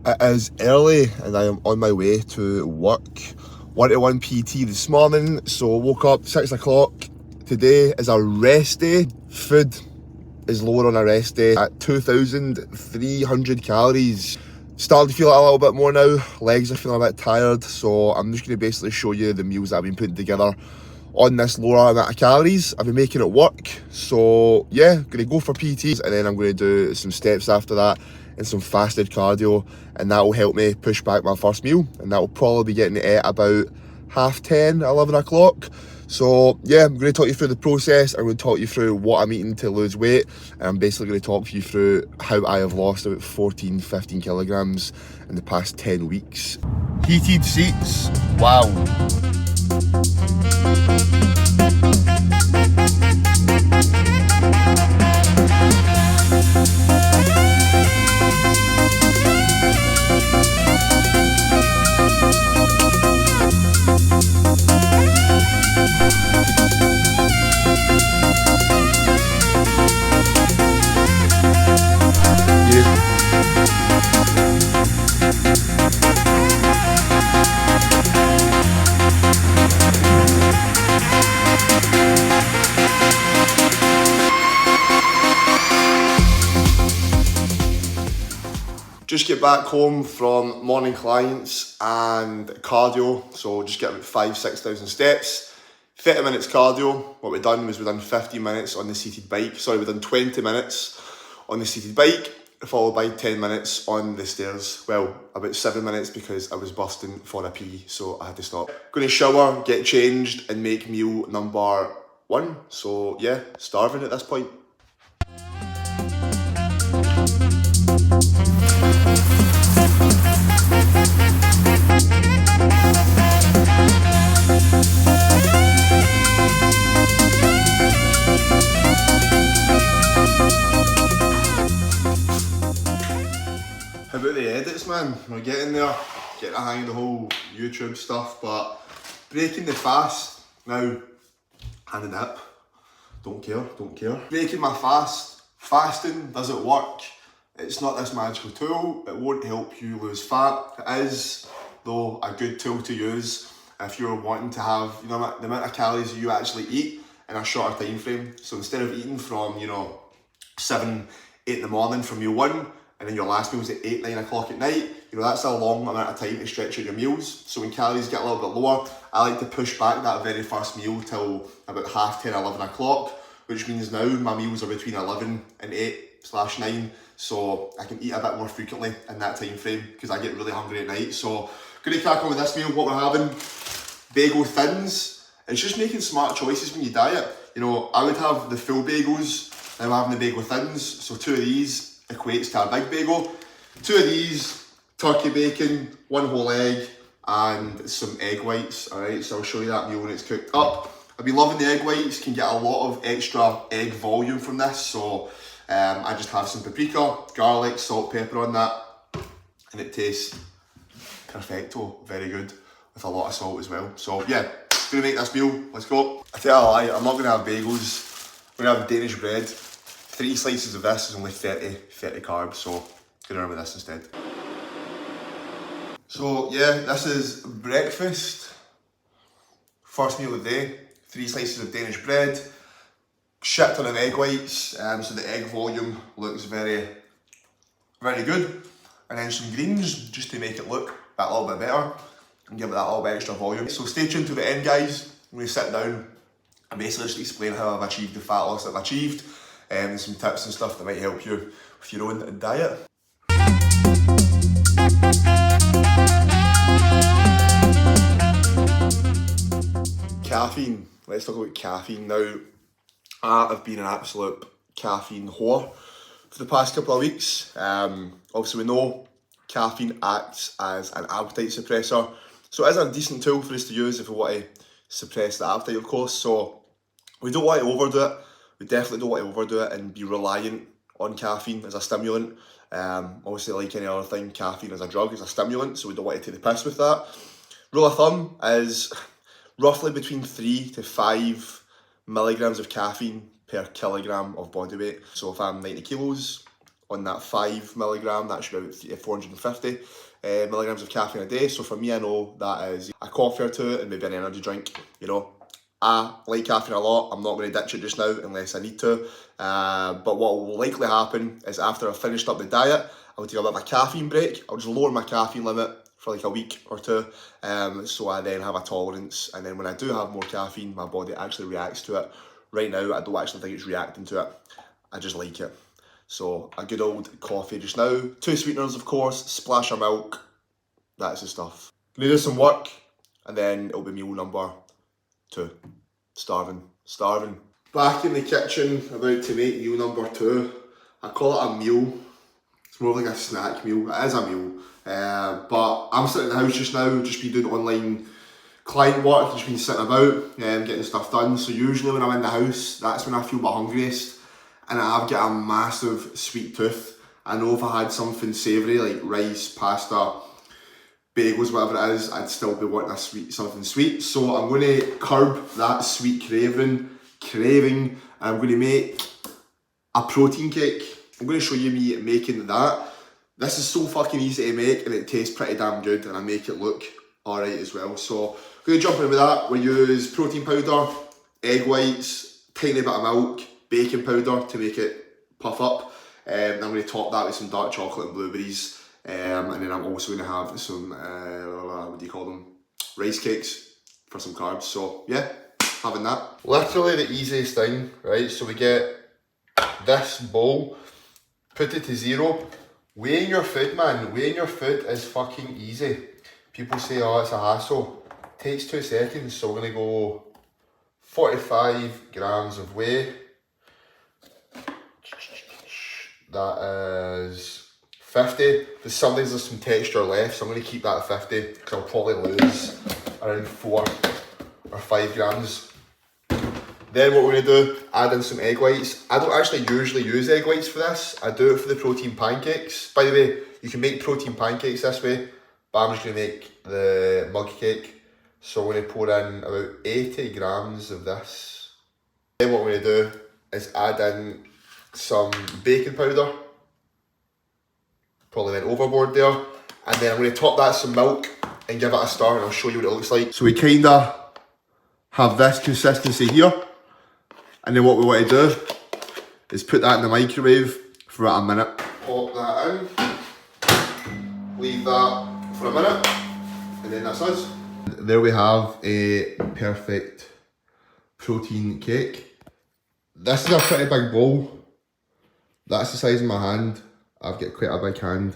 It is early and I am on my way to work. 1 to 1 PT this morning, so woke up 6 o'clock. Today is a rest day. Food is lower on a rest day at 2,300 calories. Starting to feel it a little bit more now. Legs are feeling a bit tired, so I'm just going to basically show you the meals that I've been putting together on this lower amount of calories. I've been making it work, so yeah, gonna go for PTs and then I'm gonna do some steps after that and some fasted cardio, and that will help me push back my first meal, and that will probably be getting it at about 10:30, 11 o'clock. So yeah, I'm going to talk you through the process. I'm going to talk you through what I'm eating to lose weight, and I'm basically going to talk you through how I have lost about 14-15 kilograms in the past 10 weeks. Heated seats, wow. Just get back home from morning clients and cardio, so just get about 5,000-6,000 steps. 30 minutes cardio. What we've done was we've done 15 minutes on the seated bike. Sorry, we've done 20 minutes on the seated bike, followed by 10 minutes on the stairs. Well, about 7 minutes because I was busting for a pee, so I had to stop. Going to shower, get changed, and make meal number 1. So yeah, starving at this point. How about the edits, man? We're getting there, getting a hang of the whole YouTube stuff, but breaking the fast now, hand in the hip, don't care. Breaking my fast, fasting doesn't work. It's not this magical tool. It won't help you lose fat. It is, though, a good tool to use if you're wanting to have, you know, the amount of calories you actually eat in a shorter time frame. So instead of eating from, 7, 8 in the morning from meal 1, and then your last meal's at 8, 9 o'clock at night, that's a long amount of time to stretch out your meals. So when calories get a little bit lower, I like to push back that very first meal till about 10:30, 11 o'clock, which means now my meals are between 11 and 8/9, so I can eat a bit more frequently in that time frame because I get really hungry at night. So going to crack on with this meal. What we're having, bagel thins. It's just making smart choices when you diet. I would have the full bagels, now I'm having the bagel thins, so 2 of these equates to a big bagel. 2 of these, turkey bacon, 1 whole egg, and some egg whites. Alright, so I'll show you that meal when it's cooked up. I've been loving the egg whites, can get a lot of extra egg volume from this, so I just have some paprika, garlic, salt, pepper on that, and it tastes perfecto, very good, with a lot of salt as well. So yeah, gonna make this meal, let's go. I tell you a lie, I'm not gonna have bagels, I'm gonna have Danish bread. 3 slices of this is only 30 carbs, so gonna run with this instead. So yeah, this is breakfast. First meal of the day, 3 slices of Danish bread, shit ton of egg whites, so the egg volume looks very, very good. And then some greens, just to make it look that little bit better and give it that little bit extra volume. So stay tuned to the end, guys. I'm going to sit down and basically just explain how I've achieved the fat loss that I've achieved, and some tips and stuff that might help you with your own diet. Caffeine. Let's talk about caffeine now. I've been an absolute caffeine whore for the past couple of weeks. Obviously we know caffeine acts as an appetite suppressor, so it is a decent tool for us to use if we want to suppress the appetite, of course. So we don't want to overdo it. We definitely don't want to overdo it and be reliant on caffeine as a stimulant. Obviously, like any other thing, caffeine as a drug is a stimulant, so we don't want to take the piss with that. Rule of thumb is roughly between 3 to 5 milligrams of caffeine per kilogram of body weight. So if I'm 90 kilos, on that 5mg, that should be about 450 milligrams of caffeine a day. So for me, I know that is a coffee or two and maybe an energy drink. You know, I like caffeine a lot. I'm not going to ditch it just now unless I need to. But what will likely happen is after I've finished up the diet, I'll take a bit of a caffeine break. I'll just lower my caffeine limit for like a week or two, so I then have a tolerance, and then when I do have more caffeine, my body actually reacts to it. Right now, I don't actually think it's reacting to it. I just like it. So a good old coffee just now. 2 sweeteners, of course, splash of milk. That's the stuff. Gonna do some work, and then it'll be meal number 2. Starving. Back in the kitchen, about to make meal number 2. I call it a meal. It's more like a snack meal. It is a meal. But I'm sitting in the house just now, just been doing online client work, just been sitting about, getting stuff done. So usually when I'm in the house, that's when I feel my hungriest. And I've got a massive sweet tooth. I know if I had something savoury like rice, pasta, bagels, whatever it is, I'd still be wanting something sweet. So I'm going to curb that sweet craving. I'm going to make a protein cake. I'm going to show you me making that. This is so fucking easy to make and it tastes pretty damn good, and I make it look alright as well. So I'm going to jump in with that. We use protein powder, egg whites, tiny bit of milk, baking powder to make it puff up. I'm going to top that with some dark chocolate and blueberries. And then I'm also going to have some, what do you call them? Rice cakes for some carbs. So yeah, having that. Literally the easiest thing, right? So we get this bowl, put it to 0. Weighing your food, man. Weighing your food is fucking easy. People say, oh, it's a hassle. It takes 2 seconds. So we're going to go 45 grams of whey. That is 50. But sometimes there's some texture left, so I'm going to keep that at 50 because I'll probably lose around 4 or 5 grams. Then what we're going to do, add in some egg whites. I don't actually usually use egg whites for this. I do it for the protein pancakes. By the way, you can make protein pancakes this way, but I'm just going to make the mug cake. So we're going to pour in about 80 grams of this. Then what we're going to do is add in some baking powder. Probably went overboard there. And then I'm going to top that with some milk and give it a stir, and I'll show you what it looks like. So we kind of have this consistency here. And then what we want to do is put that in the microwave for about a minute. Pop that in, leave that for a minute, and then that's us. There we have a perfect protein cake. This is a pretty big bowl. That's the size of my hand. I've got quite a big hand.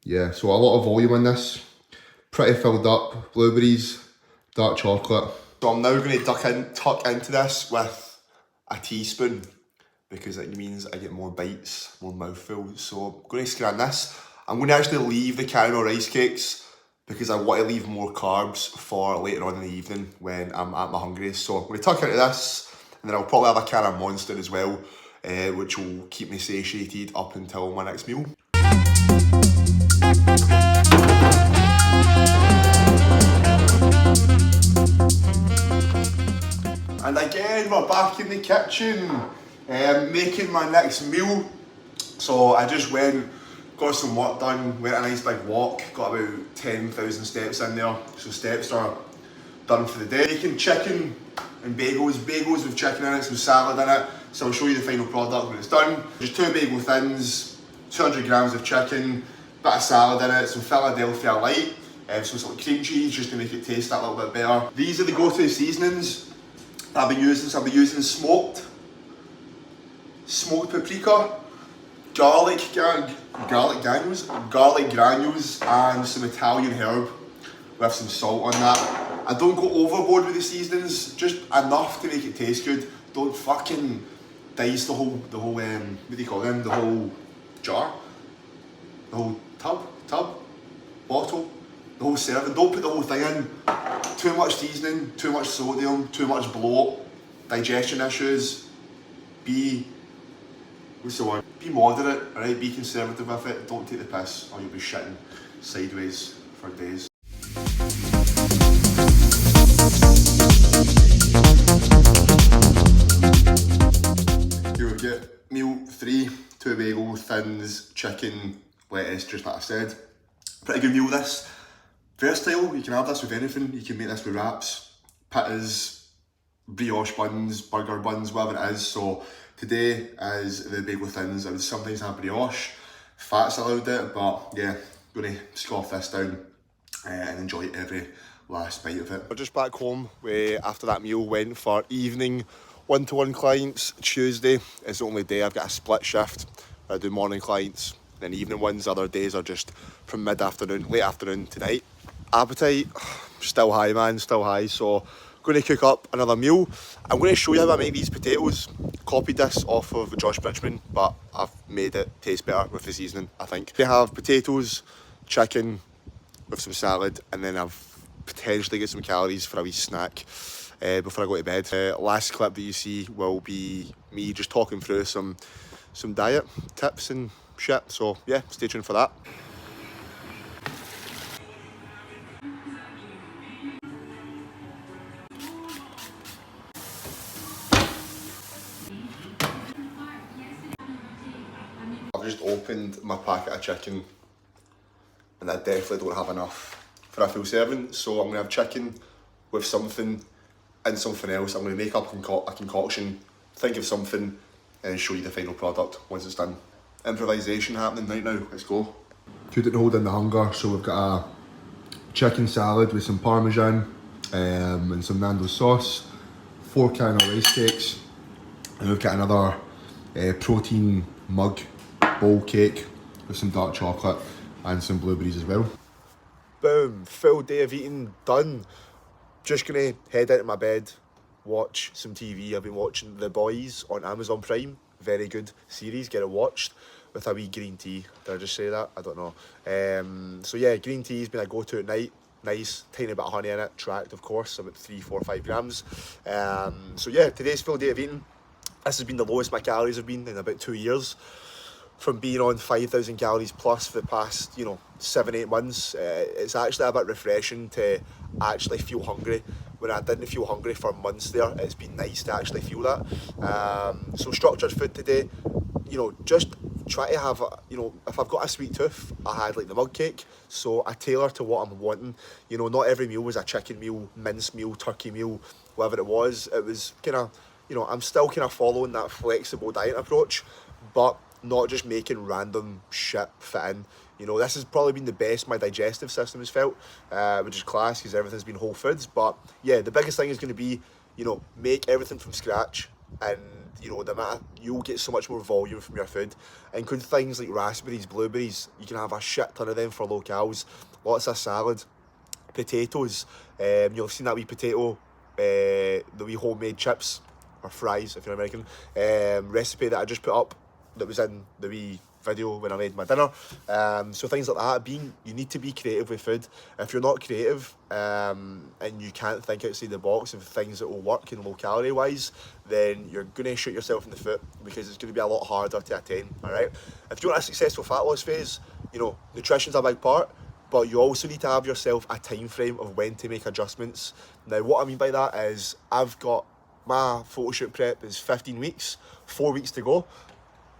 Yeah, so a lot of volume in this. Pretty filled up, blueberries, dark chocolate. So I'm now going to tuck into this with a teaspoon because it means I get more bites, more mouthfuls. So I'm going to scan this. I'm going to actually leave the caramel rice cakes because I want to leave more carbs for later on in the evening when I'm at my hungriest. So I'm going to tuck into this, and then I'll probably have a can of Monster as well, which will keep me satiated up until my next meal. And again, we're back in the kitchen, making my next meal. So I just went, got some work done, went a nice big walk, got about 10,000 steps in there. So steps are done for the day. Making chicken and bagels with chicken in it, some salad in it. So I'll show you the final product when it's done. Just 2 bagel thins, 200 grams of chicken, bit of salad in it, some Philadelphia light, some cream cheese just to make it taste that little bit better. These are the go-to seasonings I've been using. So I've been using smoked paprika, garlic granules, and some Italian herb with some salt on that. I don't go overboard with the seasonings, just enough to make it taste good. Don't fucking dice the whole what do you call them? The whole jar, the whole tub, bottle, the whole serving. Don't put the whole thing in. Too much seasoning, too much sodium, too much bloat, digestion issues. Be moderate, alright? Be conservative with it. Don't take the piss or you'll be shitting sideways for days. Here we get meal 3, 2 bagels, thins, chicken, lettuce, just like I said. Pretty good meal this. Versatile, you can have this with anything. You can make this with wraps, pittas, brioche buns, burger buns, whatever it is. So today is the bagel thins. I would sometimes have brioche. Fat's allowed it, but yeah, gonna scoff this down and enjoy every last bite of it. We're just back home. We, after that meal, went for evening one-to-one clients. Tuesday is the only day I've got a split shift. I do morning clients, then evening ones. Other days are just from mid-afternoon, late afternoon to night. Appetite, still high, man, still high. So going to cook up another meal. I'm going to show you how I make these potatoes. Copied this off of Josh Bridgman, but I've made it taste better with the seasoning, I think. They have potatoes, chicken with some salad, and then I've potentially get some calories for a wee snack before I go to bed. Last clip that you see will be me just talking through some diet tips and shit. So yeah, stay tuned for that. I've just opened my packet of chicken and I definitely don't have enough for a full serving, so I'm going to have chicken with something and something else. I'm going to make up a concoction, think of something and show you the final product once it's done. Improvisation happening right now, let's go. Couldn't hold in the hunger, so we've got a chicken salad with some parmesan and some Nando's sauce, 4 can of rice cakes, and we've got another protein mug bowl cake with some dark chocolate and some blueberries as well. Boom, full day of eating done. Just gonna head out of my bed, watch some TV. I've been watching The Boys on Amazon Prime. Very good series, get it watched with a wee green tea. Did I just say that? I don't know. So yeah, green tea's been a go-to at night. Nice, tiny bit of honey in it, tracked of course, about 3, 4, 5 grams. So yeah, today's full day of eating. This has been the lowest my calories have been in about 2 years. From being on 5,000 calories plus for the past, 7, 8 months, it's actually a bit refreshing to actually feel hungry. When I didn't feel hungry for months there, it's been nice to actually feel that. So structured food today, just try to have, if I've got a sweet tooth, I had like the mug cake, so I tailor to what I'm wanting. Not every meal was a chicken meal, mince meal, turkey meal, whatever it was. It was kind of, I'm still kind of following that flexible diet approach, but not just making random shit fit in. This has probably been the best my digestive system has felt, which is class because everything's been whole foods. But yeah, the biggest thing is going to be, make everything from scratch, and you'll get so much more volume from your food. And good things like raspberries, blueberries, you can have a shit ton of them for low calories. Lots of salad, potatoes. You'll have seen that wee potato, the wee homemade chips or fries if you're American, recipe that I just put up, that was in the wee video when I made my dinner. So things like that. You need to be creative with food. If you're not creative and you can't think outside the box of things that will work in low calorie wise, then you're going to shoot yourself in the foot, because it's going to be a lot harder to attain. All right. If you want a successful fat loss phase, nutrition's a big part, but you also need to have yourself a time frame of when to make adjustments. Now, what I mean by that is I've got my photo shoot prep is 15 weeks, 4 weeks to go.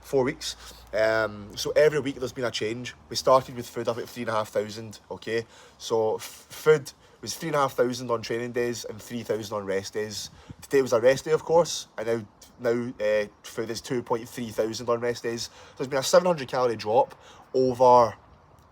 4 weeks. So every week there's been a change. We started with food up at 3,500. Okay, so food was 3,500 on training days and 3,000 on rest days. Today was a rest day, of course, and now food is 2,300 on rest days. So there's been a 700 calorie drop over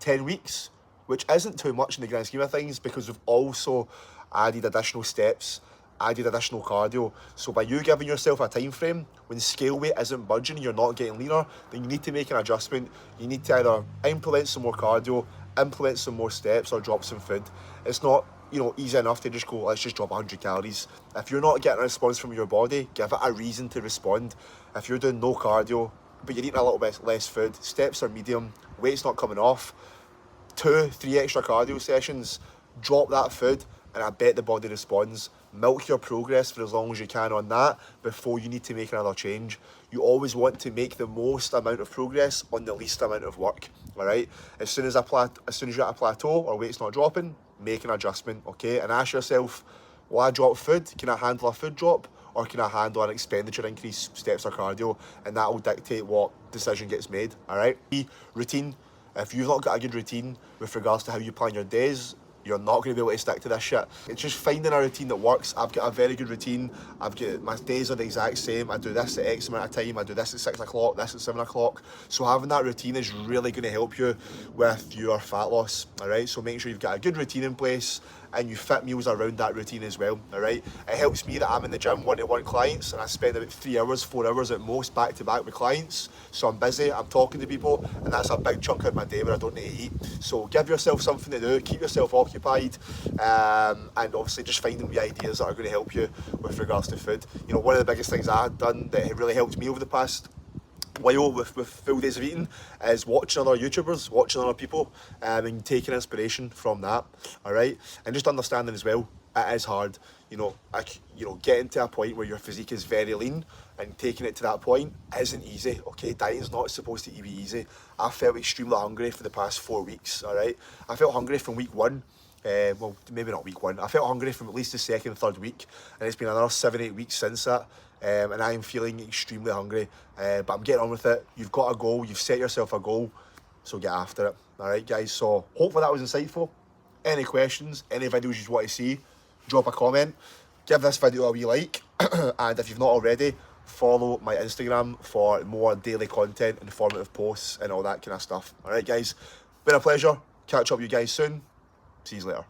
10 weeks, which isn't too much in the grand scheme of things, because we've also added additional steps, added additional cardio. So by you giving yourself a time frame when scale weight isn't budging and you're not getting leaner, then you need to make an adjustment. You need to either implement some more cardio, implement some more steps, or drop some food. It's not easy enough to just go, let's just drop 100 calories. If you're not getting a response from your body, give it a reason to respond. If you're doing no cardio but you're eating a little bit less food, steps are medium, weight's not coming off, 2, 3 extra cardio sessions, drop that food, and I bet the body responds. Milk your progress for as long as you can on that before you need to make another change. You always want to make the most amount of progress on the least amount of work. All right. As soon as you're at a plateau or weight's not dropping, make an adjustment. Okay. And ask yourself, will I drop food? Can I handle a food drop? or can I handle an expenditure increase, steps or cardio, and that will dictate what decision gets made. All right, routine. If you've not got a good routine with regards to how you plan your days, you're not going to be able to stick to this shit. It's just finding a routine that works. I've got a very good routine. My days are the exact same. I do this at X amount of time. I do this at 6 o'clock, this at 7 o'clock. So having that routine is really going to help you with your fat loss, all right? So make sure you've got a good routine in place and you fit meals around that routine as well, all right? It helps me that I'm in the gym one-to-one clients and I spend about 3 hours, 4 hours at most back-to-back with clients. So I'm busy, I'm talking to people, and that's a big chunk of my day where I don't need to eat. So give yourself something to do, keep yourself occupied, and obviously just finding the ideas that are going to help you with regards to food. You know, one of the biggest things I've done that really helped me over the past while with full days of eating is watching other YouTubers, watching other people, and taking inspiration from that, all right? And just understanding as well, it is hard, getting to a point where your physique is very lean and taking it to that point isn't easy, okay? Dieting's not supposed to be easy. I felt extremely hungry for the past 4 weeks, all right? I felt hungry from week 1. Well, maybe not week 1. I felt hungry from at least the second and third week, and it's been another 7-8 weeks since that. And I'm feeling extremely hungry, but I'm getting on with it. You've got a goal, you've set yourself a goal, so get after it. All right, guys, so hopefully that was insightful. Any questions, any videos you want to see, drop a comment, give this video a wee like, and if you've not already, follow my Instagram for more daily content, informative posts, and all that kind of stuff. All right, guys, been a pleasure. Catch up with you guys soon. See you later.